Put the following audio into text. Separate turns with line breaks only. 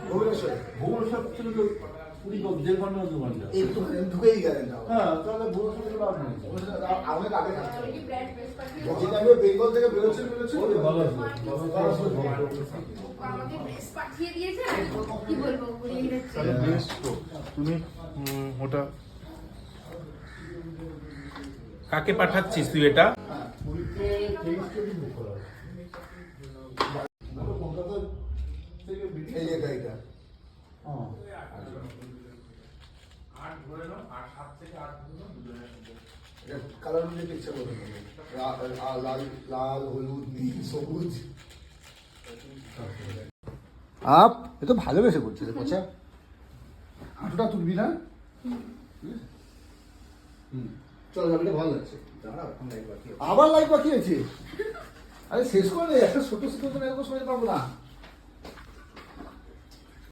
ভুবনেশ্বর থেকে তো 1.5 ঘন্টা 2 ঘন্টা
একটু ঢুকেই গেলেন।
হ্যাঁ, তাহলে ভুবনেশ্বর থেকে লাভ নেই।
আমাদের আগে থাকছে যেটা আমি বেঙ্গল থেকে বেরোচ্ছি
ভালো আছে।
আমাকে ড্রেস পাঠিয়ে দিয়েছে, কি বলবো ঘুরিয়ে দিচ্ছে।
তাহলে বেস্ট তো তুমি ওটা কাকে পাঠাচ্ছিস তুই এটা?
পুরীতে 23 কোটি বুক করা আছে। কলকাতা থেকে
এই যে গাড়িটা
হ্যাঁ,
কালার অনুযায়ী পিকচার করতে হবে, লাল লাল হলুদ নীল সবুজ। আপ এ তো ভালোবেসে করছে রে কোচা। হাঁটুটা তুলবি না? চল গাড়িটা ভালো লাগছে। আবার লাইভ বাকি আছে। আরে শেষ করে একটা ছোট ছোট এরকম সময় পাবো না।